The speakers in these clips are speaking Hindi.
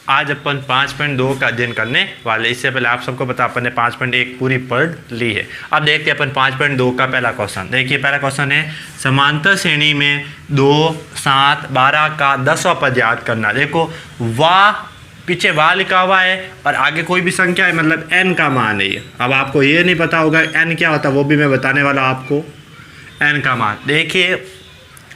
आज अपन 5.2 का अध्ययन करने वाले। इससे पहले आप सबको पता अपन ने 5.1 पूरी पढ़ ली है। अब देखते हैं अपन 5.2 का पहला क्वेश्चन। देखिए पहला क्वेश्चन है समांतर श्रेणी में 2, 7, 12 का 10वां पद याद करना। देखो वाह पीछे वाह लिखा हुआ है और आगे कोई भी संख्या है, मतलब n का मान है ये। अब आपको ये नहीं पता होगा n क्या होता है, वो भी मैं बताने वाला आपको। n का मान देखिए,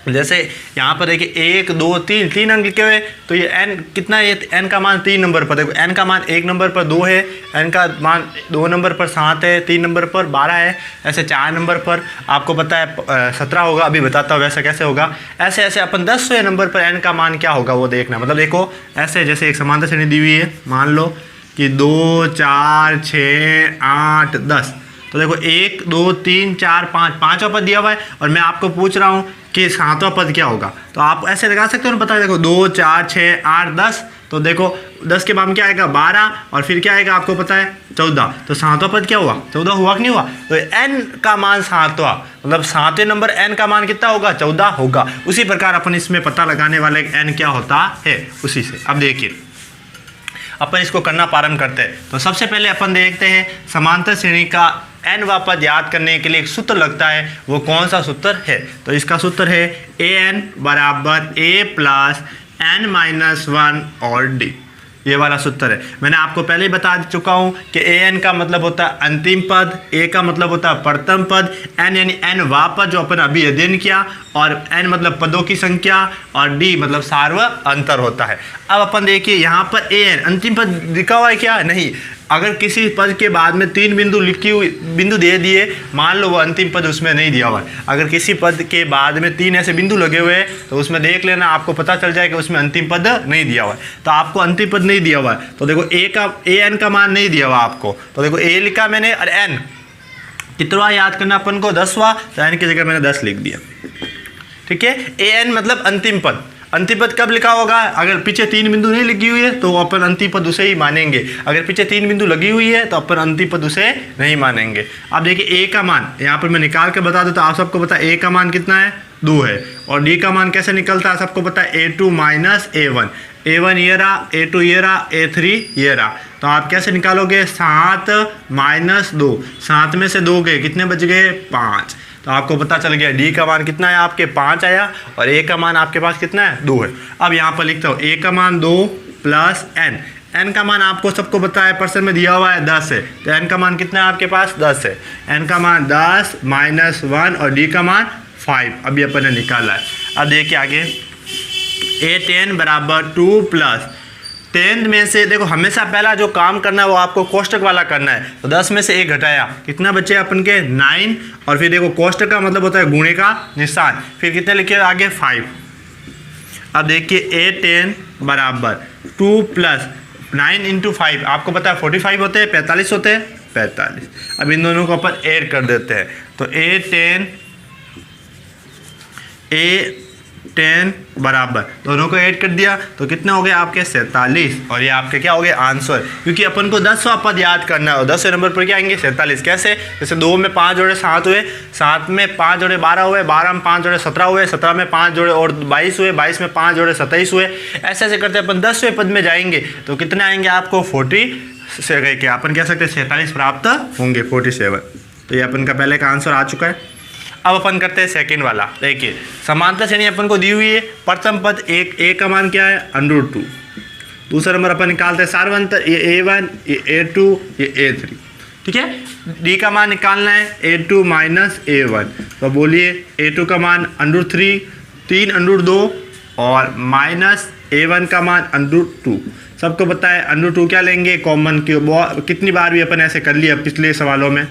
जैसे यहाँ पर देखिए 1, 2, 3 अंक लिखे हुए, तो ये n कितना है, ये n का मान 3 नंबर पर। देखो n का मान 1 नंबर पर 2 है, n का मान 2 नंबर पर 7 है, 3 नंबर पर 12 है, ऐसे 4 नंबर पर आपको पता है 17 होगा। अभी बताता हूँ वैसा कैसे होगा। ऐसे ऐसे अपन 10वें नंबर पर n का मान क्या होगा वो देखना। मतलब देखो ऐसे जैसे एक समांतर श्रेणी दी हुई है, मान लो कि 2, 4, 6, 8, 10, तो देखो 1, 2, 3, 4, 5, पाँचवा पद दिया हुआ है और मैं आपको पूछ रहा हूँ कि 7वां पद क्या होगा। तो आप ऐसे लगा सकते हो ना, पता है। देखो 2, 4, 6, 8, 10, तो देखो 10 के बाद क्या आएगा 12 और फिर क्या आएगा आपको पता है 14। तो 7वां पद क्या हुआ, 14 हुआ कि नहीं हुआ। तो n का मान 7वां, मतलब 7वें नंबर n का मान कितना होगा, 14 होगा। उसी प्रकार अपन इसमें पता लगाने वाले n क्या होता है उसी से। अब देखिए अपन इसको करना प्रारंभ करते हैं। तो सबसे पहले अपन देखते हैं समांतर श्रेणी का n पद याद करने के लिए एक सूत्र लगता है, वो कौन सा सूत्र है। तो इसका सूत्र है an बराबर a प्लस n माइनस 1 और d, ये वाला सूत्र है। मैंने आपको पहले ही बता चुका हूँ कि an का मतलब होता है अंतिम पद, a का मतलब होता है प्रथम पद, n यानी n पद जो अपन अभी अध्ययन किया, और n मतलब पदों की संख्या, और d मतलब सार्व अंतर होता है। अब अपन देखिए यहाँ पर an अंतिम पद लिखा हुआ है क्या, नहीं। अगर किसी पद के बाद में 3 बिंदु दे दिए, मान लो वो अंतिम पद उसमें नहीं दिया हुआ है। अगर किसी पद के बाद में 3 ऐसे बिंदु लगे हुए हैं तो उसमें देख लेना, आपको पता चल जाए कि उसमें अंतिम पद नहीं दिया हुआ है। तो आपको अंतिम पद नहीं दिया हुआ है, तो देखो an का मान नहीं दिया हुआ आपको, तो देखो a लिखा मैंने, और n कितना याद करना अपन को, 10वां, तो n की जगह मैंने 10 लिख दिया। ठीक है, an मतलब अंतिम पद। अंतिम पद कब लिखा होगा, अगर पीछे 3 बिंदु नहीं लगी हुई है तो अपन अंतिम पद उसे ही मानेंगे। अगर पीछे 3 बिंदु लगी हुई है तो अपन अंतिम पद उसे नहीं मानेंगे। अब देखिए a का मान यहाँ पर मैं निकाल के बता दूं, तो आप सबको पता है a का मान कितना है, 2 है। और d का मान कैसे निकलता है सबको पता है, a2 माइनस a1। a1 ये रहा, a2 ये रहा, a3 ये रहा। तो आप कैसे निकालोगे, 7 माइनस 2, 7 में से 2 गए, कितने बच गए, 5। तो आपको पता चल गया डी का मान कितना है आपके, 5 आया, और ए का मान आपके पास कितना है, 2 है। अब यहाँ पर लिखता हूँ ए का मान 2 प्लस एन का मान आपको सबको पता है परसेंट में दिया हुआ है 10 है, तो एन का मान कितना है आपके पास, 10 है। एन का मान 10 माइनस 1 और डी का मान 5 अभी अपन ने निकाला है। अब देखिए आगे a10 बराबर 2 प्लस 10 में से, देखो हमेशा पहला जो काम करना है वो आपको कोष्टक वाला करना है। तो 10 में से 1 घटाया, कितना बचे अपन के, 9, और फिर देखो कोष्टक का मतलब होता है गुणे का निशान, फिर कितने लिखे आगे 5। अब देखिए a10 बराबर 2 प्लस 9 इंटू 5, आपको पता है 45 होते हैं, 45 होते हैं, 45। अब इन दोनों को अपन ऐड कर देते हैं। तो a10 बराबर दोनों को ऐड कर दिया तो कितना हो गया आपके 47, और ये आपके क्या हो गए आंसर। क्योंकि अपन को 10वां पद याद करना है और 10वें नंबर पर क्या आएंगे 47। कैसे, जैसे 2 में 5 जोड़े 7 हुए, 7 में 5 जोड़े 12 हुए, 12 में 5 जोड़े 17 हुए, 17 में 5 जोड़े और 22 हुए, 22 में 5 जोड़े 27 हुए। ऐसे ऐसे करते अपन 10वें पद में जाएंगे तो कितने आएंगे आपको 40 से गए क्या, अपन कह सकते हैं 47 प्राप्त होंगे, 47। तो ये अपन का पहले का आंसर आ चुका है। अब अपन करते हैं सेकंड वाला। देखिए समांतर श्रेणी अपन को दी हुई है, प्रथम पद a का मान क्या है, √2। दूसरा नंबर अपन निकालते हैं सार्वंतर, ये a1, ये a2, ये a3। ठीक है, d का मान निकालना है a2 माइनस a1। तो बोलिए a2 का मान √3, 3 √2 और माइनस a1 का मान √2। सबको पता है √2 क्या लेंगे, कॉमन। कितनी बार भी अपन ऐसे कर लिया पिछले सवालों में।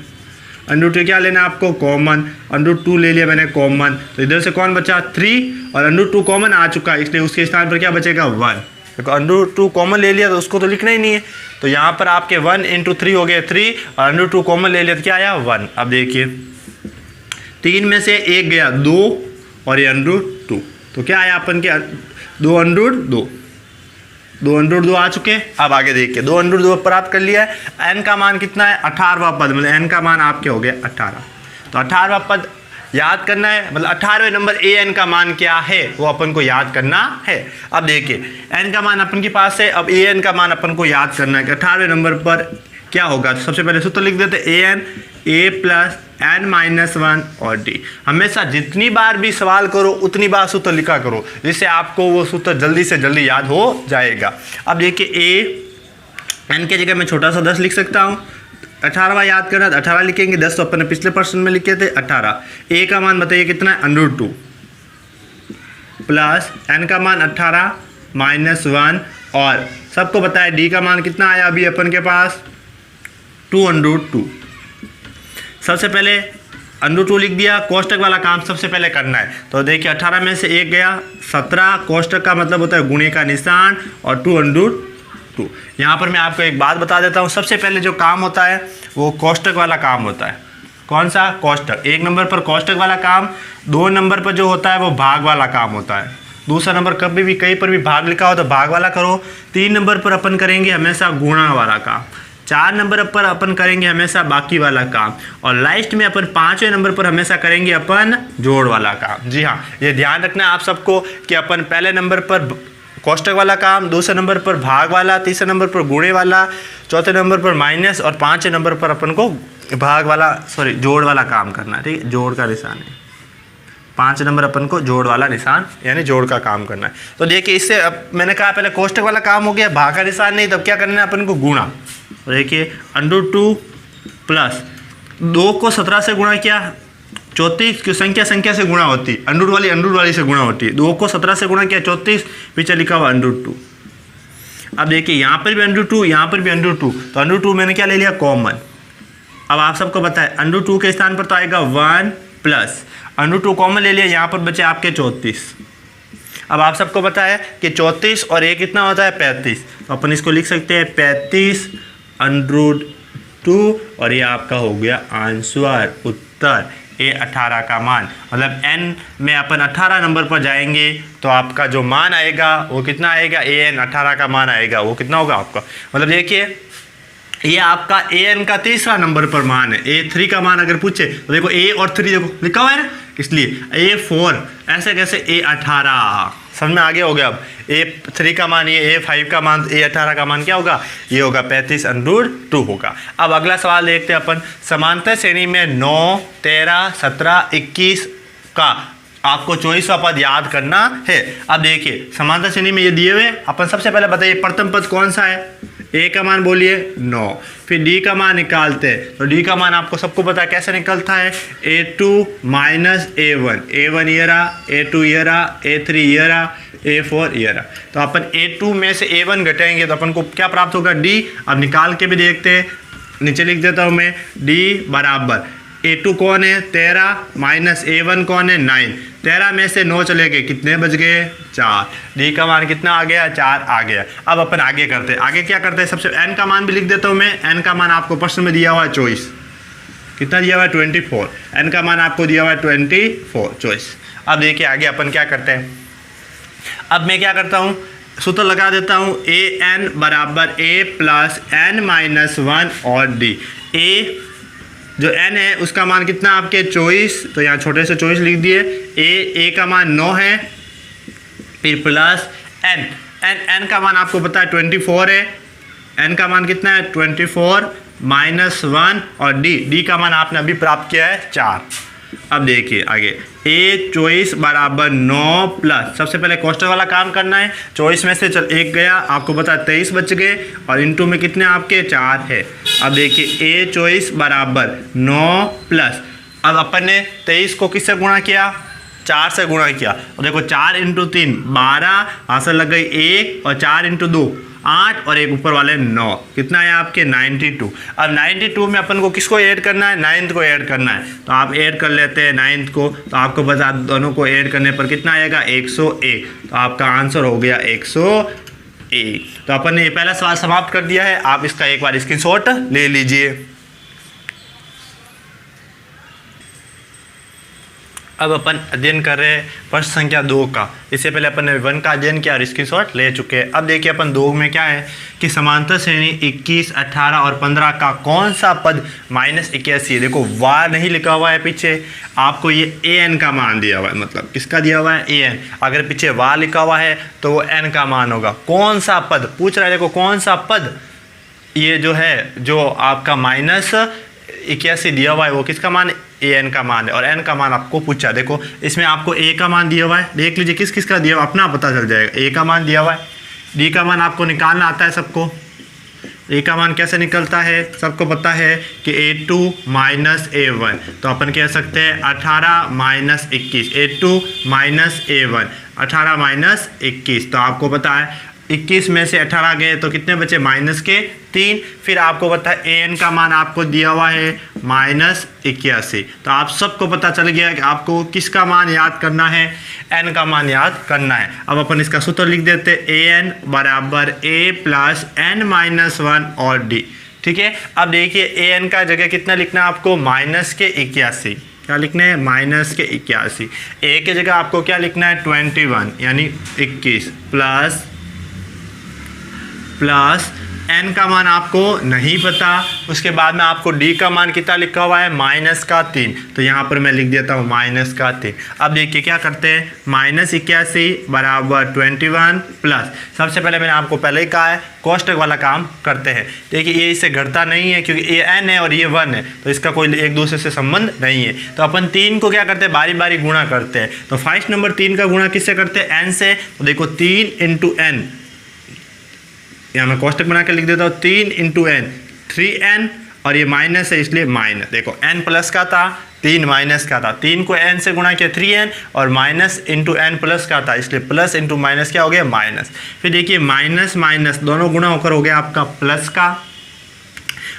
√2 क्या लेना आपको, कॉमन। √2 ले लिया मैंने कॉमन, तो इधर से कौन बचा 3, और √2 कॉमन आ चुका है, इसलिए उसके स्थान पर क्या बचेगा 1। देखो √2 कॉमन ले लिया तो उसको तो लिखना ही नहीं है, तो यहाँ पर आपके 1 × 3 हो गए 3, और √2 कॉमन ले लिया तो क्या आया 1। अब देखिए 3 में से 1 गया 2 और ये √2, तो क्या आया अपन के 2 √2, 2 √2 आ चुके हैं। अब आगे देखिए 2 √2 प्राप्त कर लिया है। n का मान कितना है, 18वां पद, मतलब n का मान आपके हो गया 18। तो 18वां पद याद करना है, मतलब 18वें नंबर an का मान क्या है वो अपन को याद करना है। अब देखिए n का मान अपन के पास है, अब an का मान अपन को याद करना है कि 18वें नंबर पर क्या होगा। तो सबसे पहले सूत्र लिख देते an a plus n minus 1 और d। हमेशा जितनी बार भी सवाल करो उतनी बार सूत्र लिखा करो, जिससे आपको वो सूत्र जल्दी से जल्दी याद हो जाएगा। अब देखिए a n की जगह मैं छोटा सा 10 लिख सकता हूँ। 18वां याद करना, 18 लिखेंगे, 10 तो अपन ने पिछले प्रश्न में लिखे थे 18। a का मान बताइए कितना है, √2 प्लस n का मान 18 माइनस 1 और सबको बताया d का मान कितना आया अभी अपन के पास 2√2। सबसे पहले √2 लिख दिया, कोष्टक वाला काम सबसे पहले करना है। तो देखिए 18 में से 1 गया 17, कोष्टक का मतलब होता है गुणे का निशान और 2√2। यहाँ पर मैं आपको एक बात बता देता हूँ, सबसे पहले जो काम होता है वो कोष्टक वाला काम होता है। कौन सा? कोष्टक। 1 नंबर पर कोष्टक वाला काम, 2 नंबर पर जो होता है वो भाग वाला काम होता है। दूसरा नंबर कभी भी कहीं पर भी भाग लिखा हो तो भाग वाला करो। 3 नंबर पर अपन करेंगे हमेशा गुणा वाला काम। 4 नंबर पर अपन करेंगे हमेशा बाकी वाला काम और लास्ट में अपन 5वें नंबर पर हमेशा करेंगे अपन जोड़ वाला काम। जी हाँ, ये ध्यान रखना है आप सबको कि अपन पहले नंबर पर कोष्टक वाला काम, दूसरे नंबर पर भाग वाला, तीसरे नंबर पर गुणे वाला, चौथे नंबर पर माइनस और 5वें नंबर पर अपन को भाग वाला जोड़ वाला काम करना है। ठीक है, जोड़ का निशान है। 5 नंबर अपन को जोड़ वाला निशान यानी जोड़ का काम करना है। तो देखिए इससे अब मैंने कहा पहले कोष्टक वाला काम हो गया, भाग का निशान नहीं, तब क्या करना है अपन को गुणा। देखिए √2 प्लस 2 को 17 से गुणा किया, 34 की संख्या से गुणा होती है, अंडरूट वाली से गुणा होती है। 2 को 17 से गुणा किया 34, पीछे लिखा हुआ √2। अब देखिए यहाँ पर भी √2, यहाँ पर भी √2, तो √2 मैंने क्या ले लिया कॉमन। अब आप सबको पता है √2 के स्थान पर तो आएगा 1 प्लस √2 कॉमन ले लिया, यहाँ पर बचे आपके 34। अब आप सबको पता है कि 34 और ये कितना होता है 35, तो अपन इसको लिख सकते हैं 35 √2 और ये आपका हो गया आंसर, उत्तर ए 18 का मान। मतलब n में अपन 18 नंबर पर जाएंगे तो आपका जो मान आएगा वो कितना आएगा, an 18 का मान आएगा, वो कितना होगा आपका। मतलब देखिए ये आपका an का तीसरा नंबर पर मान है। a3 का मान अगर पूछे तो देखो a और 3 देखो लिखा हुआ है ना, इसलिए a4 ऐसे कैसे a18 समझ में आगे हो गया। अब a3 का मान ये, a5 का मान, a18 का मान क्या होगा, ये होगा 35 √2 होगा। अब अगला सवाल देखते हैं अपन। समांतर श्रेणी में 9, 13, 17, 21 का आपको 24वां पद याद करना है। अब देखिए समांतर श्रेणी में ये दिए हुए, अपन सबसे पहले बताइए प्रथम पद कौन सा है। a का मान बोलिए 9, फिर d का मान निकालते हैं। तो d का मान आपको सबको पता है कैसे निकलता है, a2 माइनस a1, a1 ये रहा, a2 ये रहा, a3 ये रहा, a4 ये रहा। तो अपन a2 में से a1 घटाएंगे तो अपन को क्या प्राप्त होगा, d। अब निकाल के भी देखते हैं, नीचे लिख देता हूँ मैं, d बराबर a2 कौन है 13 माइनस a1 कौन है 9। 13 में से 9 चले गए, कितने बच गए 4। d का मान कितना आ गया, 4 आ गया। अब अपन आगे करते हैं, आगे क्या करते हैं, सबसे n का मान भी लिख देता हूँ मैं। n का मान आपको प्रश्न में दिया हुआ है 24, कितना दिया हुआ है 24। n का मान आपको दिया हुआ है 24। अब देखिए आगे अपन क्या करते हैं। अब मैं क्या करता हूँ, सूत्र लगा देता हूँ, an बराबर a प्लस n माइनस 1 और d। a जो n है उसका मान कितना आपके 24, तो यहाँ छोटे से 24 लिख दिए। a का मान 9 है, फिर प्लस n का मान आपको पता है 24 है। n का मान कितना है 24 माइनस 1 और d का मान आपने अभी प्राप्त किया है 4। अब देखिए आगे a24 बराबर 9 प्लस, सबसे पहले कोष्टक वाला काम करना है। 24 में से चल 1 गया, आपको पता है 23 बच गए और इनटू में कितने आपके 4 है। अब देखिए a24 बराबर 9 प्लस, अब अपन ने 23 को किससे गुणा किया, 4 से गुणा किया। और देखो 4 × 3 12, आंसर लग गई 1 और 4 × 2 8 और एक ऊपर वाले 9, कितना है आपके 92। अब 92 में अपन को किसको ऐड करना है, 9th को ऐड करना है। तो आप ऐड कर लेते हैं 9th को, तो आपको बता दोनों को ऐड करने पर कितना आएगा 101। तो आपका आंसर हो गया 101। तो अपन ने ये पहला सवाल समाप्त कर दिया है। आप इसका एक बार स्क्रीनशॉट ले लीजिए। अब अपन अध्ययन कर रहे हैं प्रश्न संख्या 2 का। इससे पहले अपन ने 1 का अध्ययन किया और स्क्रीनशॉट ले चुके हैं। अब देखिए अपन 2 में क्या है कि समांतर श्रेणी 21, 18 और 15 का कौन सा पद -81 है। देखो वार नहीं लिखा हुआ है पीछे, आपको ये an का मान दिया हुआ है, मतलब किसका दिया हुआ है an। अगर पीछे वार लिखा हुआ है तो वो n का मान होगा। कौन सा पद पूछ रहा है, देखो कौन सा पद ये जो है, जो आपका -81 दिया हुआ है वो किसका मान an का मान है और n का मान आपको पूछा। देखो इसमें आपको a का मान दिया हुआ है, देख लीजिए किस किस का दिया हुआ अपना पता चल जाएगा। a का मान दिया हुआ है, d का मान आपको निकालना आता है सबको। a का मान कैसे निकलता है, सबको पता है कि a2 - a1, तो अपन कह सकते हैं 18 - 21, a2 - a1, 18 - 21। तो आपको पता है 21 में से 18 गए तो कितने बचे, -3। फिर आपको पता है an का मान आपको दिया हुआ है -81। तो आप सबको पता चल गया कि आपको किसका मान याद करना है, n का मान याद करना है। अब अपन इसका सूत्र लिख देते हैं, an बराबर a + n-1 और d। ठीक है, अब देखिए an का जगह कितना लिखना है आपको, -81। क्या लिखना है, -81। a की जगह आपको क्या लिखना है, 21 यानी 21 प्लस n का मान आपको नहीं पता। उसके बाद में आपको d का मान कितना लिखा हुआ है, -3। तो यहाँ पर मैं लिख देता हूँ -3। अब देखिए क्या करते हैं, -81 बराबर 21 प्लस, सबसे पहले मैंने आपको पहले ही कहा है कोष्टक वाला काम करते हैं। देखिए ये इससे घटता नहीं है क्योंकि ये n है और ये 1 है, तो इसका कोई एक दूसरे से संबंध नहीं है। तो अपन 3 को क्या करते हैं, बारी बारी गुणा करते हैं। तो फर्स्ट नंबर 3 का गुणा किससे करते हैं, n से। तो देखो 3 × n, यहाँ मैं कोष्टक बना के लिख देता हूँ, 3 × n 3n, और ये माइनस है इसलिए माइनस। देखो n प्लस का था, 3 माइनस का था, 3 को n से गुणा किया 3n, और माइनस × n प्लस का था इसलिए प्लस × माइनस क्या हो गया, माइनस। फिर देखिए माइनस माइनस दोनों गुणा होकर हो गया आपका प्लस का,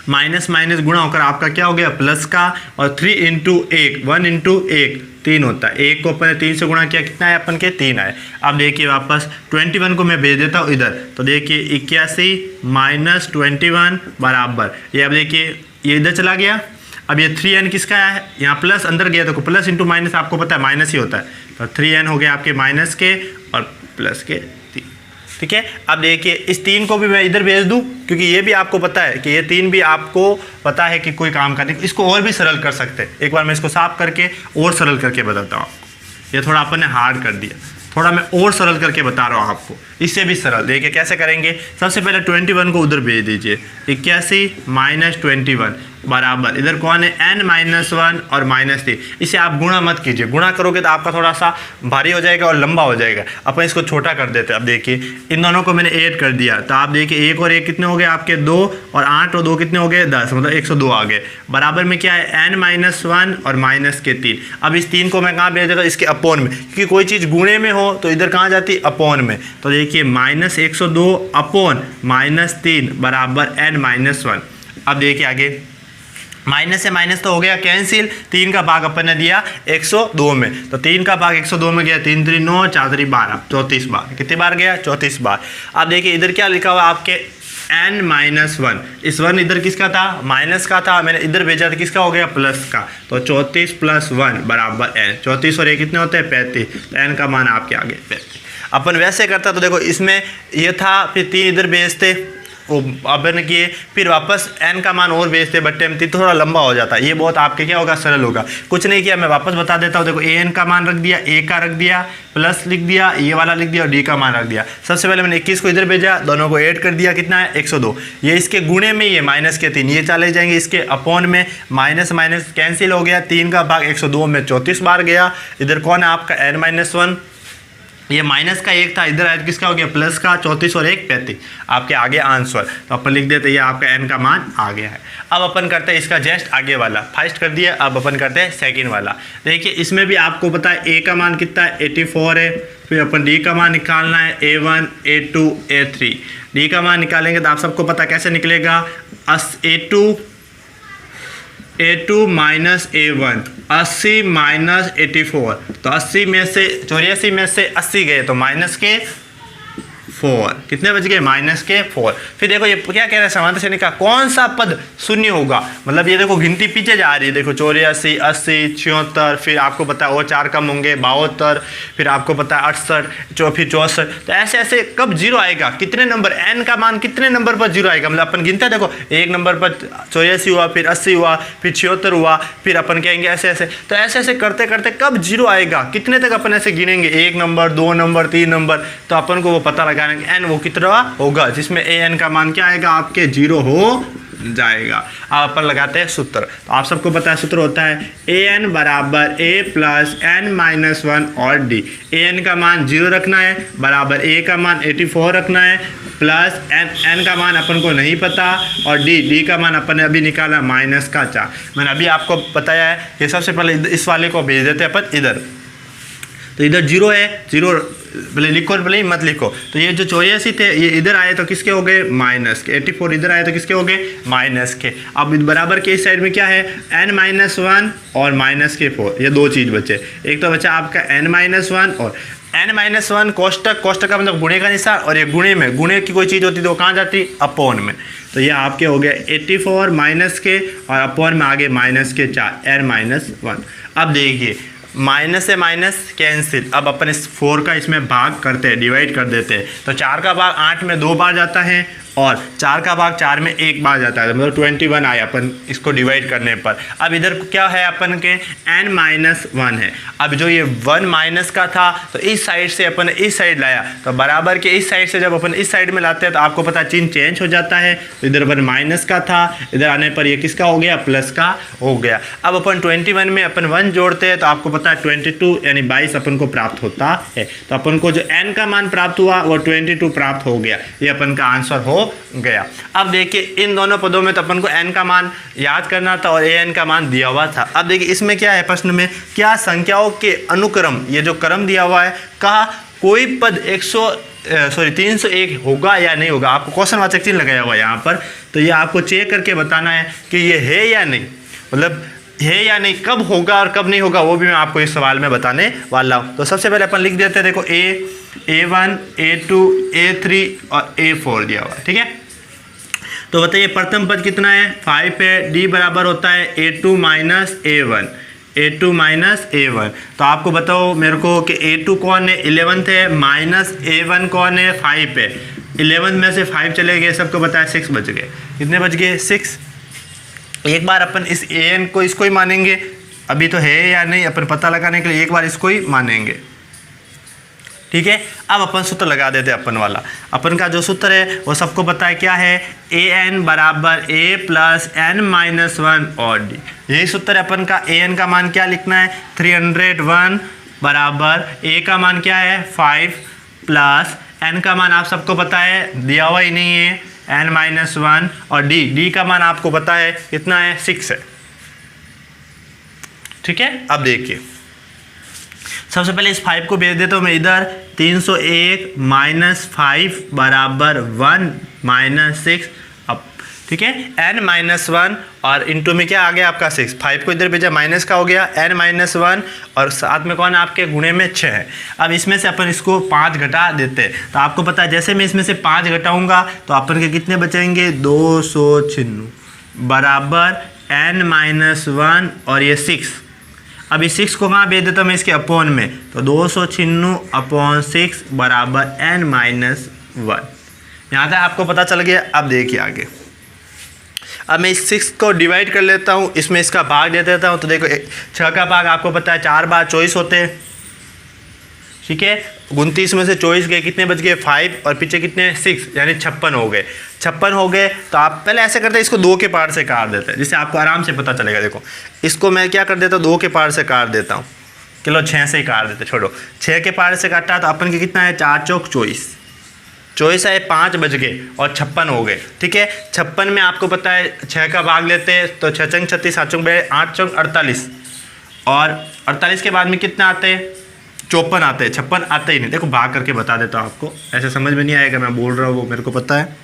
माइनस माइनस गुणा होकर आपका क्या हो गया, प्लस का। और 3 × 1 1 × 1 3 होता है, 1 को अपन 3 से गुणा किया, कितना है अपन के, 3 आए। अब देखिए वापस 21 को मैं भेज देता हूँ इधर। तो देखिए 81 - 21 बराबर, ये अब देखिए ये इधर चला गया। अब ये 3n किसका है, यहाँ प्लस अंदर गया तो प्लस × माइनस आपको पता है माइनस ही होता है। तो 3n हो गया आपके माइनस के और प्लस के 3। ठीक है, अब देखिए इस 3 को भी मैं इधर भेज दूं क्योंकि ये भी आपको पता है कि ये 3 भी आपको पता है कि कोई काम करने, इसको और भी सरल कर सकते हैं। एक बार मैं इसको साफ करके और सरल करके बताता हूँ आपको। ये थोड़ा अपन ने हार्ड कर दिया, थोड़ा मैं और सरल करके बता रहा हूँ आपको, इससे भी सरल। देखिए कैसे करेंगे, सबसे पहले 21 को उधर भेज दीजिए, 81 - 21 बराबर, इधर कौन है, n-1 और -3। इसे आप गुणा मत कीजिए, गुणा करोगे तो आपका थोड़ा सा भारी हो जाएगा और लंबा हो जाएगा। अपन इसको छोटा कर देते हैं। अब देखिए इन दोनों को मैंने ऐड कर दिया, तो आप देखिए 1 और 1 कितने हो गए आपके, 2, और 8 और 2 कितने हो गए, 10, मतलब 102 आ गए। बराबर में क्या है, n-1 और -3। अब इस 3 को मैं कहाँ भेज देता हूँ, इसके अपोन में, क्योंकि कोई चीज़ गुणे में हो तो इधर कहाँ जाती है, अपोन में। तो देखिए -102 अपोन -3 बराबर n-1। अब देखिए आगे, माइनस से माइनस तो हो गया कैंसिल, 3 का भाग अपन ने दिया 102 में, तो 3 का भाग 102 में गया, 3 3 9 4 3 12, 34 बार। कितनी बार गया, 34 बार। अब देखिए इधर क्या लिखा हुआ आपके, n-1। इस 1 इधर किसका था, माइनस का था, मैंने इधर भेजा था किसका हो गया, प्लस का। तो 34 + 1 बराबर n। 34 और 1 कितने होते हैं, 35। तो n का मान आपके आगे 35। अपन वैसे करता तो देखो इसमें ये था, फिर 3 इधर भेजते, वो अपन किए, फिर वापस n का मान और भेजते, बट टाइम थोड़ा लंबा हो जाता है। ये बहुत आपके क्या होगा, सरल होगा। कुछ नहीं किया, मैं वापस बता देता हूँ। देखो an का मान रख दिया, a का रख दिया, प्लस लिख दिया, ये वाला लिख दिया और d का मान रख दिया। सबसे पहले मैंने 21 को इधर भेजा, दोनों को ऐड कर दिया, कितना है, 102। ये इसके गुणे में, ये -3, ये चले जाएंगे इसके अपोन में, माइनस माइनस कैंसिल हो गया, 3 का भाग 102 में 34 बार गया। इधर कौन है आपका, n-1, ये माइनस का 1 था, इधर आया किसका हो गया, प्लस का। 34 और 1 35, आपके आगे आंसर। तो अपन लिख देते ये आपका n का मान आ गया है। अब अपन करते हैं इसका जस्ट आगे वाला, फर्स्ट कर दिया, अब अपन करते हैं सेकंड वाला। देखिए इसमें भी आपको पता है a का मान कितना है, 84 है। फिर अपन d का मान निकालना है, a1 a2 a3। d का मान निकालेंगे तो आप सबको पता कैसे निकलेगा, a2 - a1, 80 - 84। तो 80 में से 84 में से 80 गए तो माइनस के 4। कितने बच गए? -4। फिर देखो ये क्या कह रहा है, समांतर श्रेणी का कौन सा पद शून्य होगा। मतलब ये देखो गिनती पीछे जा रही है, देखो 84, 80, 76, फिर आपको पता है और 4 कम होंगे 72, फिर आपको पता है 68, फिर 64। तो ऐसे ऐसे कब जीरो आएगा, कितने नंबर n का मान कितने नंबर पर जीरो आएगा। मतलब अपन गिनते हैं, देखो एक नंबर पर 84 हुआ, फिर 80 हुआ, फिर 76 हुआ, फिर अपन कहेंगे ऐसे ऐसे। तो ऐसे ऐसे करते करते कब जीरो आएगा, कितने तक अपन ऐसे गिनेंगे, 1 नंबर, 2 नंबर, 3 नंबर। तो अपन को वो पता लगाना कि n वो कितना होगा, जिसमें an का मान क्या आएगा आपके 0 हो जाएगा। अब अपन लगाते हैं सूत्र। तो आप सबको पता है सूत्र होता है an बराबर a प्लस n-1 और d। an का मान 0 रखना है, बराबर a का मान 84 रखना है, प्लस n का मान अपन को नहीं पता, और d का मान अपन ने अभी निकाला -4। मैंने अभी आपको बताया है कि सबसे पहले इस वाले को भेज देते हैं अपन इधर। तो इधर 0 है, 0 भले लिखो भले ही मत लिखो। तो ये जो 84 थे ये इधर आए तो किसके हो गए, माइनस के। 84 इधर आए तो किसके हो गए, माइनस के। अब बराबर के इस साइड में क्या है, n-1 और -4, ये दो चीज़ बचे। एक तो बचा आपका n-1 और n-1 कोष्टक, कोष्टक का मतलब गुणे का निशान, और ये गुणे में, गुणे की कोई चीज़ होती तो वो कहाँ जाती, अपॉन में। तो ये आपके हो गया 84 माइनस के और अपॉन में आगे -4 n-1। अब देखिए माइनस से माइनस कैंसिल। अब अपन इस 4 का इसमें भाग करते हैं, डिवाइड कर देते हैं। तो 4 का भाग 8 में 2 बार जाता है और 4 का भाग 4 में 1 बार जाता है, मतलब 21 आया अपन इसको डिवाइड करने पर। अब इधर क्या है अपन के n-1 है। अब जो ये 1 माइनस का था तो इस साइड से अपन इस साइड लाया, तो बराबर के इस साइड से जब अपन इस साइड में लाते हैं तो आपको पता चिन्ह चेंज हो जाता है। तो इधर अपन माइनस का था, इधर आने पर ये किसका हो गया, प्लस का हो गया। अब अपन 21 में अपन 1 जोड़ते हैं तो आपको पता है 22 यानी 22 अपन को प्राप्त होता है। तो अपन को जो n का मान प्राप्त हुआ वो 22 प्राप्त हो गया। ये अपन का आंसर हो गया। अब देखिए इन दोनों पदों में तो अपन को n का मान याद करना था और an का मान दिया हुआ था। अब देखिए इसमें क्या है, प्रश्न में क्या संख्याओं के अनुक्रम, ये जो क्रम दिया हुआ है, कहा कोई पद 301 होगा या नहीं होगा। आपको क्वेश्चन वाचक चिन्ह लगाया हुआ है यहाँ पर। तो ये आपको चेक करके बताना है कि ये है या नहीं, मतलब है या नहीं, कब होगा और कब नहीं होगा, वो भी मैं आपको इस सवाल में बताने वाला हूँ। तो सबसे पहले अपन लिख देते हैं, देखो A1, A2, A3 और A4 दिया हुआ है, ठीक है। तो बताइए प्रथम पद कितना है, 5 है। D बराबर होता है A2 minus A1, A2 minus A1। तो आपको बताओ मेरे को कि A2 कौन है, 11th है, माइनस A1 कौन है, 5 है। 11 में से 5 चले गए, सबको बताया 6 बच गए। कितने बच गए, 6। एक बार अपन इस an को इसको ही मानेंगे, अभी तो है या नहीं अपन पता लगाने के लिए एक बार इसको ही मानेंगे, ठीक है। अब अपन सूत्र लगा देते हैं अपन वाला। अपन का जो सूत्र है वो सबको पता है क्या है, an बराबर a प्लस n-1 और d। यही सूत्र है अपन का। an का मान क्या लिखना है, 301 बराबर a का मान क्या है, 5 प्लस n का मान आप सबको पता है, दिया हुआ ही नहीं है, n-1 और d का मान आपको पता है कितना है, 6 है, ठीक है। अब देखिए सबसे पहले इस 5 को भेज देता हूँ मैं इधर। 301 माइनस 5 बराबर 1 माइनस 6। अब ठीक है, n-1 और इंटू में क्या आ गया आपका 6। 5 को इधर भेजा, माइनस का हो गया n-1 और साथ में कौन आपके गुणे में 6 है। अब इसमें से अपन इसको 5 घटा देते हैं। तो आपको पता है जैसे मैं इसमें से 5 घटाऊंगा तो अपन के कितने बचेंगे, 296 बराबर n-1 और ये 6। अब इस 6 को कहाँ भेज देता हूँ मैं, इसके अपॉन में। तो 296 अपॉन 6 बराबर n-1। यहाँ तक आपको पता चल गया। अब देखिए आगे, अब मैं इस 6 को डिवाइड कर लेता हूँ, इसमें इसका भाग दे देता हूँ। तो देखो 6 का भाग आपको पता है 4 बार 24 होते हैं, ठीक है। 29 में से 24 गए, कितने बच गए, 5 और पीछे कितने 6, यानी 56 हो गए। 56 हो गए तो आप पहले ऐसे करते हैं, इसको 2 के पार्ट से काट देते हैं, जिससे आपको आराम से पता चलेगा। देखो इसको मैं क्या कर देता हूँ, 2 के पार्ट से काट देता हूँ। चलो 6 से ही काट देते, छोड़ो। 6 के पार्ट से काटा तो अपन के कितना है, 4 चौक 24, 24 है, 5 बच गए और 56 हो गए, ठीक है। 56 में आपको पता है 6 का भाग लेते हैं तो 6 चंग 36, 7 चौक 8 चौक 48 और 48 के बाद में कितना आते हैं, 54 आते हैं। 56 आते ही नहीं। देखो भाग करके बता देता हूँ आपको, ऐसे समझ में नहीं आएगा मैं बोल रहा हूँ, वो मेरे को पता है,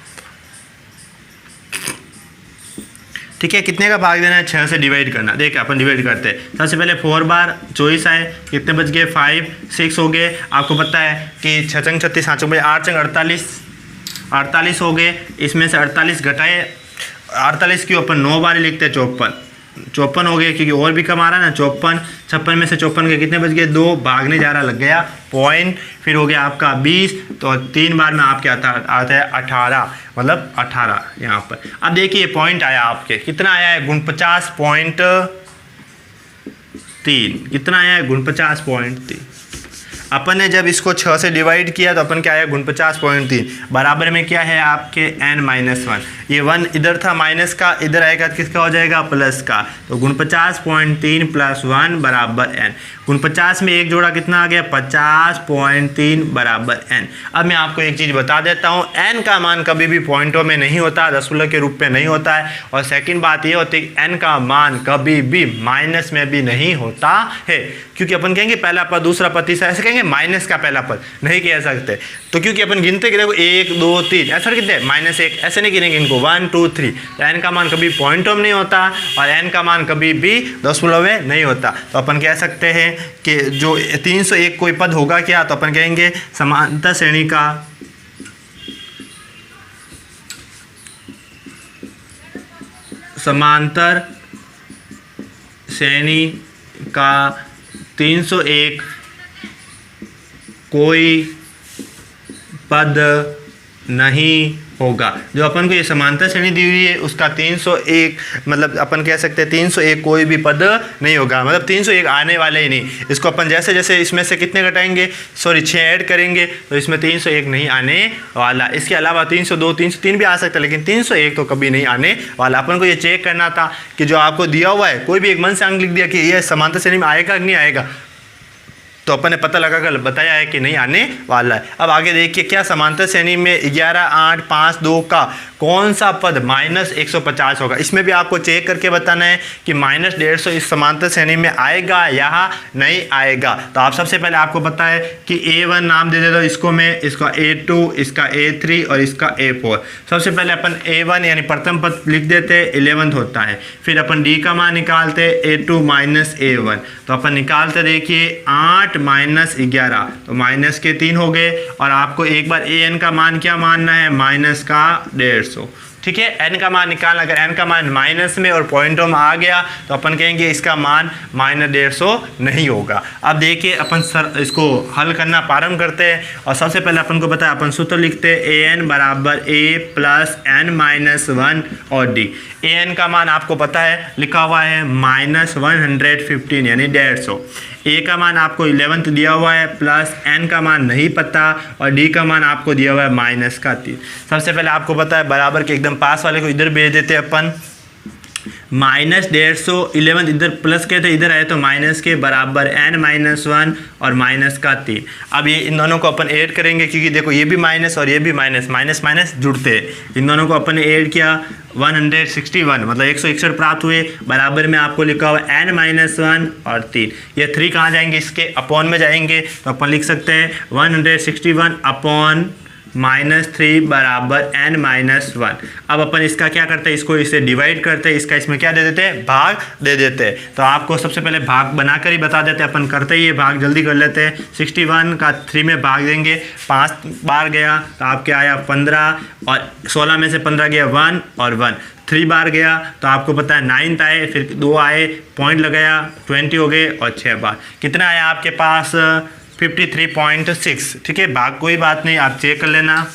ठीक है, कितने का भाग देना है, 6 से डिवाइड करना। देखिए अपन डिवाइड करते हैं। सबसे पहले 4 बार 24 आए, कितने बच गए 5 6 हो गए। आपको पता है कि 6 चंग 36, 5 चंग 8 चंग 48 हो गए। इसमें से 48 घटाए, 48 क्यों अपन 9 बार ही लिखते हैं, 54 हो गए, क्योंकि और भी कम आ रहा है ना। 54 56 में से 54 के कितने बच गए, 2 भागने जा रहा लग गया पॉइंट, फिर हो गया आपका 20, तो 3 बार में आपके आता है 18, मतलब 18 यहाँ पर। अब देखिए पॉइंट आया आपके, कितना आया है, 49.3। कितना आया है, 49.3। अपन ने जब इसको 6 से डिवाइड किया तो अपन क्या आया, 49.3 बराबर में क्या है आपके n-1। ये 1 इधर था माइनस का, इधर आएगा किसका हो जाएगा, प्लस का। तो 49.3 + 1 बराबर n। 49 में एक जोड़ा कितना आ गया, 50.3 बराबर n। अब मैं आपको एक चीज़ बता देता हूँ, n का मान कभी भी पॉइंटों में नहीं होता, दशमलव के रूप में नहीं होता है। और सेकंड बात ये होती है कि n का मान कभी भी माइनस में भी नहीं होता है, क्योंकि अपन कहेंगे पहला पद, दूसरा पद, तीसरा, ऐसे कहेंगे माइनस का पहला पद नहीं कह सकते। तो क्योंकि अपन गिनते कि देखो 1 2 3 ऐसा कितने -1 ऐसे नहीं गिनेंगे इनको, 1 2 3। तो n का मान कभी पॉइंटों में नहीं होता और n का मान कभी भी दशमलव में नहीं होता। तो अपन कह सकते हैं कि जो 301 कोई पद होगा क्या, तो अपन कहेंगे समांतर श्रेणी का 301 कोई पद नहीं होगा। जो अपन को ये समांतर श्रेणी दी हुई है उसका 301, मतलब अपन कह सकते हैं 301 कोई भी पद नहीं होगा, मतलब 301 आने वाले ही नहीं। इसको अपन जैसे जैसे इसमें से कितने घटाएंगे, 6 ऐड करेंगे तो इसमें 301 नहीं आने वाला। इसके अलावा 302 303 भी आ सकता है, लेकिन 301 तो कभी नहीं आने वाला। अपन को ये चेक करना था कि जो आपको दिया हुआ है, कोई भी एक मन से अंक लिख दिया कि ये समांतर श्रेणी में आएगा कि नहीं आएगा, तो अपन ने पता लगा कर बताया है कि नहीं आने वाला है। अब आगे देखिए क्या समांतर श्रेणी में 11 8 5 2 का कौन सा पद -150 होगा। इसमें भी आपको चेक करके बताना है कि -150 इस समांतर श्रेणी में आएगा या नहीं आएगा। तो आप सबसे पहले आपको पता है कि A1 नाम दे देता हूँ इसको मैं, इसका A2, इसका A3 और इसका A4। सबसे पहले अपन A1 यानी प्रथम पद लिख देते हैं, 11th होता है। फिर अपन D का मान निकालते A2 - A1, तो अपन निकालते देखिए 8 - 11, तो माइनस के 3 हो गए। और आपको एक बार an का मान क्या मानना है, -150। ठीक है, n का मान निकालना। अगर n का मान माइनस में और पॉइंटों में आ गया तो अपन कहेंगे इसका मान -150 नहीं होगा। अब देखिए अपन इसको हल करना प्रारंभ करते हैं। और सबसे पहले अपन को पता है, अपन सूत्र लिखते हैं an = a + n-1 और d। an का मान आपको पता है लिखा हुआ है -115 यानी 150। a का मान आपको 11th दिया हुआ है, प्लस n का मान नहीं पता और d का मान आपको दिया हुआ है -3। सबसे पहले आपको पता है बराबर के एकदम पास वाले को इधर भेज देते हैं अपन, -150 11th इधर प्लस के थे, इधर आए तो माइनस के बराबर n-1 और -3। अब ये इन दोनों को अपन ऐड करेंगे, क्योंकि देखो ये भी माइनस और ये भी माइनस, माइनस माइनस जुड़ते हैं। इन दोनों को अपन ने ऐड किया 161, मतलब 161 प्राप्त हुए। बराबर में आपको लिखा हुआ n-1 और 3। ये 3 कहाँ जाएंगे, इसके अपॉन में जाएंगे, तो अपन लिख सकते हैं 161 अपॉन -3 बराबर n-1। अब अपन इसका क्या करते हैं, इसको इससे डिवाइड करते हैं, इसका इसमें क्या दे देते हैं, भाग दे देते हैं। तो आपको सबसे पहले भाग बनाकर ही बता देते हैं, अपन करते ही ये भाग जल्दी कर लेते हैं। 61 का 3 में भाग देंगे, 5 बार गया तो आपके आया 15 और 16 में से 15 गया 1 और 1। 3 बार गया तो आपको पता है 9th आए, फिर 2 आए, पॉइंट लगाया 20 हो गए और 6 बार कितना आया आपके पास 53.6। ठीक है, भाग कोई बात नहीं, आप चेक कर लेना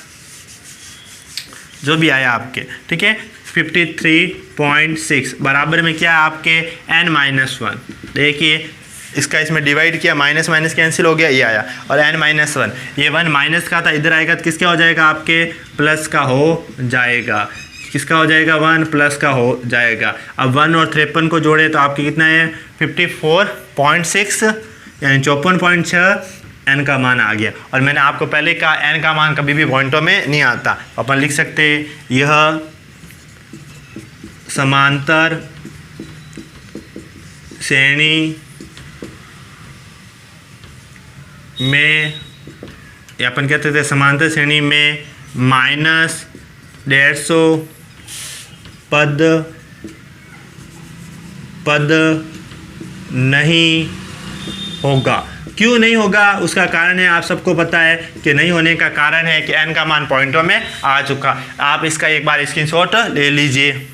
जो भी आया आपके। ठीक है, 53.6 बराबर में क्या आपके n-1। देखिए इसका इसमें डिवाइड किया, माइनस माइनस कैंसिल हो गया, ये आया और n-1। ये 1 माइनस का था, इधर आएगा तो किसका हो जाएगा, आपके प्लस का हो जाएगा। किसका हो जाएगा, 1 प्लस का हो जाएगा। अब 1 और 53 को जोड़े तो आपके कितना है 54.6 यानी 54.6 n का मान आ गया। और मैंने आपको पहले कहा n का मान कभी भी पॉइंटों में नहीं आता। अपन लिख सकते हैं यह समांतर श्रेणी में, या अपन कहते थे समांतर श्रेणी में -150 पद पद नहीं होगा। क्यों नहीं होगा उसका कारण है, आप सबको पता है कि नहीं होने का कारण है कि n का मान पॉइंटों में आ चुका। आप इसका एक बार स्क्रीनशॉट ले लीजिए।